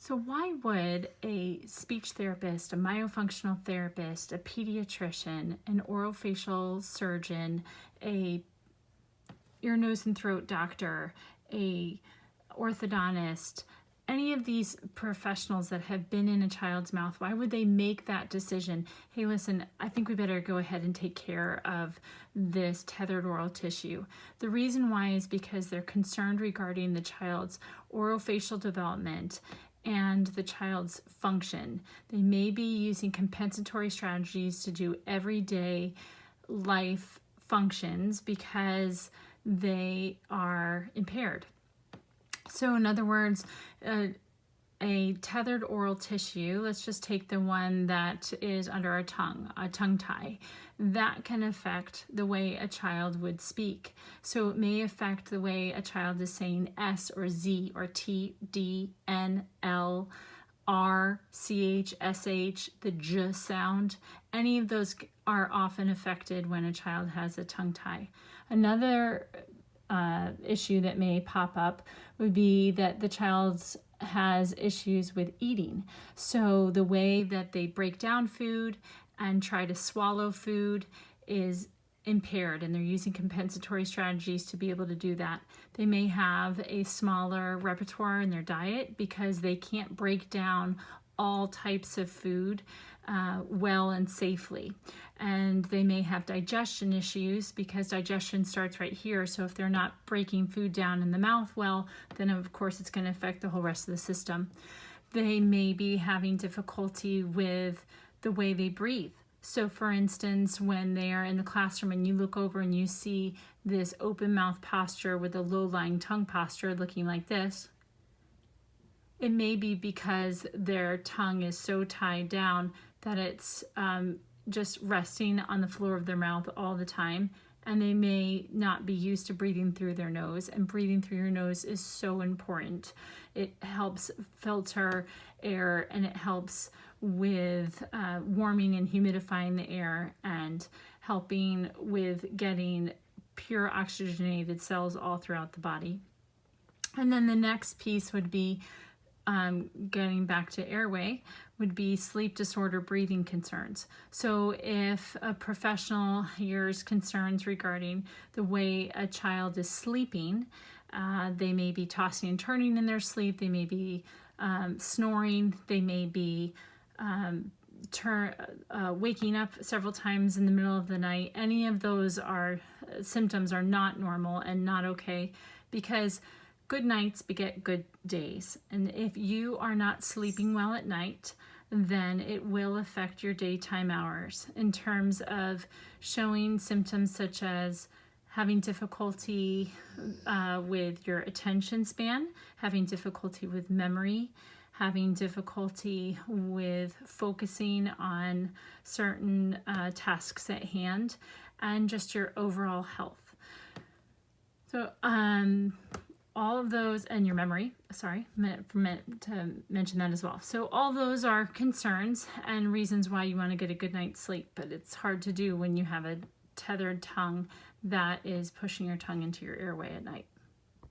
So why would a speech therapist, a myofunctional therapist, a pediatrician, an orofacial surgeon, a ear, nose, and throat doctor, a orthodontist, any of these professionals that have been in a child's mouth, why would they make that decision? Hey, listen, I think we better go ahead and take care of this tethered oral tissue. The reason why is because they're concerned regarding the child's orofacial development and the child's function. They may be using compensatory strategies to do everyday life functions because they are impaired. So in other words, a tethered oral tissue, let's just take the one that is under our tongue, a tongue tie, that can affect the way a child would speak. So it may affect the way a child is saying S or Z or T, D, N, L, R, CH, SH, the J sound. Any of those are often affected when a child has a tongue tie. Another issue that may pop up would be that the child has issues with eating. So the way that they break down food and try to swallow food is impaired, and they're using compensatory strategies to be able to do that. They may have a smaller repertoire in their diet because they can't break down all types of food well and safely. And they may have digestion issues because digestion starts right here. So if they're not breaking food down in the mouth well, then of course it's going to affect the whole rest of the system. They may be having difficulty with the way they breathe. So for instance, when they are in the classroom and you look over and you see this open mouth posture with a low-lying tongue posture looking like this, it may be because their tongue is so tied down that it's just resting on the floor of their mouth all the time, and they may not be used to breathing through their nose, and breathing through your nose is so important. It helps filter air, and it helps with warming and humidifying the air and helping with getting pure oxygenated cells all throughout the body. And then the next piece would be getting back to airway, would be sleep disorder breathing concerns. So if a professional hears concerns regarding the way a child is sleeping, they may be tossing and turning in their sleep, they may be snoring, they may be waking up several times in the middle of the night. Any of those symptoms are not normal and not okay, because good nights beget good days. And if you are not sleeping well at night, then it will affect your daytime hours in terms of showing symptoms such as having difficulty with your attention span, having difficulty with memory, having difficulty with focusing on certain tasks at hand, and just your overall health. So all of those, and your memory, meant to mention that as well. So all those are concerns and reasons why you want to get a good night's sleep, but it's hard to do when you have a tethered tongue that is pushing your tongue into your airway at night.